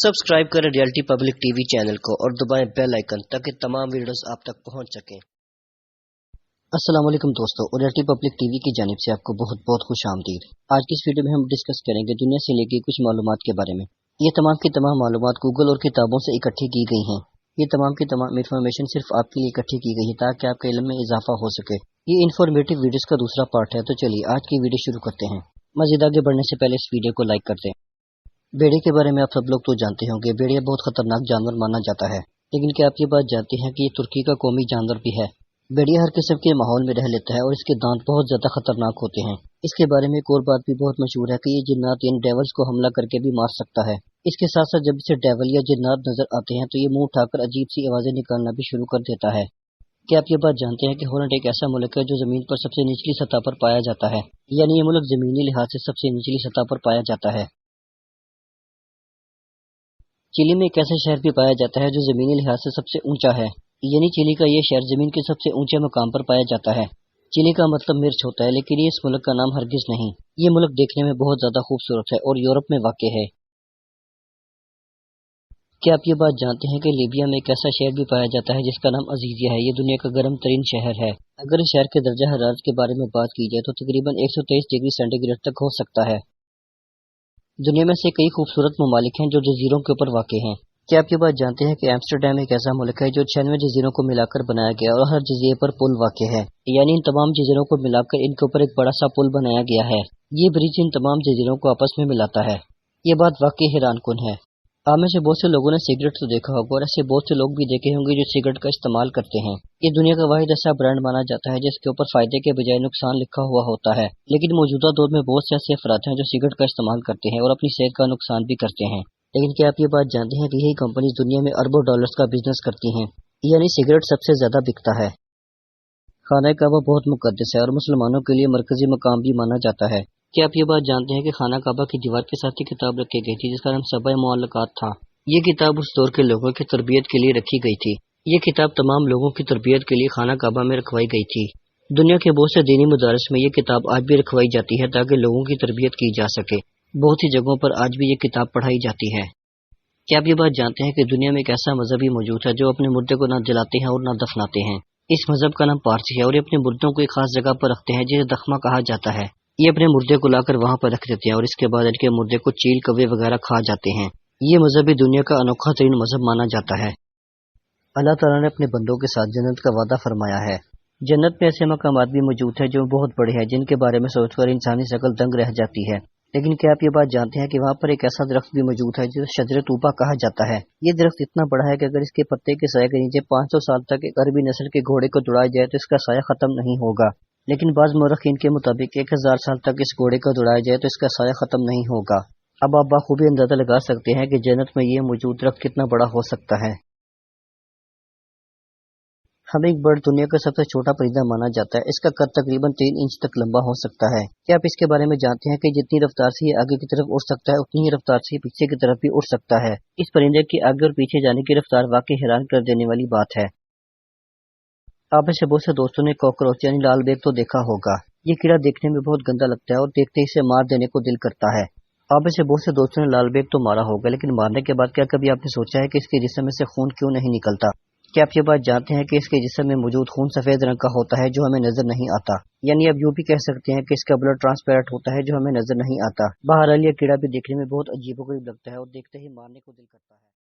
Subscribe करें reality public TV channel को और दबाएं बेल आइकन ताकि तमाम वीडियोस आप तक पहुंच सकें। अस्सलाम वालेकुम दोस्तों, और रियलिटी पब्लिक टीवी की जानिब से आपको बहुत बहुत खुश आमदीद। आज की इस वीडियो में हम डिस्कस करेंगे दुनिया से लेकर कुछ मालूमात के बारे में। ये तमाम की तमाम मालूमात गूगल और किताबों से इकट्ठी की गई हैं। ये तमाम की तमाम इन्फॉर्मेशन सिर्फ आपके लिए इकट्ठी की गई है ताकि आपके इल्म में इजाफा हो सके। ये इन्फॉर्मेटिव वीडियोस का दूसरा पार्ट है। तो चलिए आज की वीडियो शुरू करते हैं। मज़ीद आगे बढ़ने से पहले इस वीडियो को लाइक कर दें। भेड़िए के बारे में आप सब लोग तो जानते होंगे, भेड़िया बहुत खतरनाक जानवर माना जाता है। लेकिन क्या आप ये बात जानते हैं कि ये तुर्की का कौमी जानवर भी है। भेड़िया हर किस्म के माहौल में रह लेता है और इसके दांत बहुत ज्यादा खतरनाक होते हैं। इसके बारे में एक और बात भी बहुत मशहूर है कि ये जिन्नात यानी डेवल्स को हमला करके भी मार सकता है। इसके साथ साथ जब इसे डेवल या जिन्नात नजर आते हैं तो ये मुंह उठाकर अजीब सी आवाजें निकालना भी शुरू कर देता है। क्या आप ये बात जानते हैं कि हॉलैंड एक ऐसा मुल्क है जो जमीन पर सबसे निचली सतह पर पाया जाता है, यानी ये मुल्क जमीनी लिहाज से सबसे निचली सतह पर पाया जाता है। चिली में एक ऐसा शहर भी पाया जाता है जो जमीनी लिहाज से सबसे ऊंचा है, यानी चिली का ये शहर जमीन के सबसे ऊंचे मकाम पर पाया जाता है। चिली का मतलब मिर्च होता है, लेकिन ये इस मुल्क का नाम हरगिज नहीं। ये मुल्क देखने में बहुत ज्यादा खूबसूरत है और यूरोप में वाक़ है। क्या आप ये बात जानते हैं कि लीबिया में एक ऐसा शहर भी पाया जाता है जिसका नाम अजीजिया है। ये दुनिया का गर्म तरीन शहर है। अगर इस शहर के दर्जा हरारत के बारे में बात की जाए तो तकरीबन 123 डिग्री सेंटीग्रेड तक हो सकता है। दुनिया में से कई खूबसूरत ममालिक हैं जो जजीरों के ऊपर वाक़ हैं। क्या आप ये बात जानते हैं कि एम्स्टरडैम एक ऐसा मुल्क है जो 96 जजीरों को मिलाकर बनाया गया और हर जजीरे पर पुल वाक़ है, यानी इन तमाम जजीरों को मिलाकर इनके ऊपर एक बड़ा सा पुल बनाया गया है। ये ब्रिज इन तमाम जजीरों को आपस में मिलाता है। ये बात वाकई हैरानकुन है। आप में से बहुत से लोगों ने सिगरेट तो देखा होगा और ऐसे बहुत से लोग भी देखे होंगे जो सिगरेट का इस्तेमाल करते हैं। ये दुनिया का वाहिद ऐसा ब्रांड माना जाता है जिसके ऊपर फायदे के बजाय नुकसान लिखा हुआ होता है। लेकिन मौजूदा दौर में बहुत से ऐसे अफराद हैं जो सिगरेट का इस्तेमाल करते हैं और अपनी सेहत का नुकसान भी करते हैं। लेकिन क्या आप ये बात जानते हैं कि यही कंपनी दुनिया में अरबों डॉलर्स का बिजनेस करती हैं, यानी सिगरेट सबसे ज्यादा बिकता है। खाना काबा बहुत मुकद्दस है और मुसलमानों के लिए मरकजी मकाम भी माना जाता है। क्या आप ये बात जानते हैं कि खाना काबा की दीवार के साथ ही किताब रखी गई थी जिसका नाम सबा मुअल्लकात था। ये किताब उस दौर के लोगों की तरबियत के लिए रखी गई थी। ये किताब तमाम लोगों की तरबियत के लिए खाना काबा में रखवाई गई थी। दुनिया के बहुत से दीनी मदारस में ये किताब आज भी रखवाई जाती है ताकि लोगों की तरबियत की जा सके। बहुत सी जगहों पर आज भी ये किताब पढ़ाई जाती है। क्या आप ये बात जानते हैं कि दुनिया में एक ऐसा मजहब भी मौजूद है जो अपने मुर्दे को न जलाते हैं और न दफनाते हैं। इस मजहब का नाम पारसी है और ये अपने मुर्दों को एक खास जगह पर रखते हैं जिसे दखमा कहा जाता है। ये अपने मुर्दे को लाकर वहाँ पर रख देते हैं और इसके बाद इनके मुर्दे को चील कौवे वगैरह खा जाते हैं। ये मजहब भी दुनिया का अनोखा तरीन मजहब माना जाता है। अल्लाह ताला ने अपने बंदों के साथ जन्नत का वादा फरमाया है। जन्नत में ऐसे मकामात भी मौजूद हैं जो बहुत बड़े हैं, जिनके बारे में सोचकर इंसानी शकल दंग रह जाती है। लेकिन क्या आप ये बात जानते हैं कि वहाँ पर एक ऐसा दरख्त भी मौजूद है जिसे शजर तूबा कहा जाता है। ये दरख्त इतना बड़ा है कि अगर इसके पत्ते के साए के नीचे 500 साल तक एक अरबी नस्ल के घोड़े को दौड़ाया जाए तो इसका साया खत्म नहीं होगा। लेकिन बाज़ मौरखीन के मुताबिक 1000 साल तक इस घोड़े को दौड़ाया जाए तो इसका साया खत्म नहीं होगा। अब आप बाखूबी अंदाजा लगा सकते हैं कि जन्नत में ये मौजूद दरख्त कितना बड़ा हो सकता है। हमिंग बर्ड दुनिया का सबसे छोटा परिंदा माना जाता है। इसका कद तकरीबन 3 इंच तक लंबा हो सकता है। क्या आप इसके बारे में जानते हैं कि जितनी रफ्तार से ये आगे की तरफ उड़ सकता है उतनी ही रफ्तार से पीछे की तरफ भी उड़ सकता है। इस परिंदे की आगे और पीछे जाने की रफ्तार वाकई हैरान कर देने वाली बात है। आप में से बहुत से दोस्तों ने कॉकरोच यानी लाल बेग तो देखा होगा। ये कीड़ा देखने में बहुत गंदा लगता है और देखते ही इसे मार देने को दिल करता है। आप में से बहुत से दोस्तों ने लाल बेग तो मारा होगा, लेकिन मारने के बाद क्या कभी आपने सोचा है कि इसके जिस्म में से खून क्यों नहीं निकलता? क्या आप ये बात जानते हैं कि इसके जिस्म में मौजूद खून सफेद रंग का होता है जो हमें नजर नहीं आता, यानी आप यूं भी कह सकते हैं कि इसका ब्लड ट्रांसपेरेंट होता है जो हमें नजर नहीं आता। बहरहाल ये कीड़ा भी देखने में बहुत अजीबोगरीब लगता है और देखते ही मारने को दिल करता है।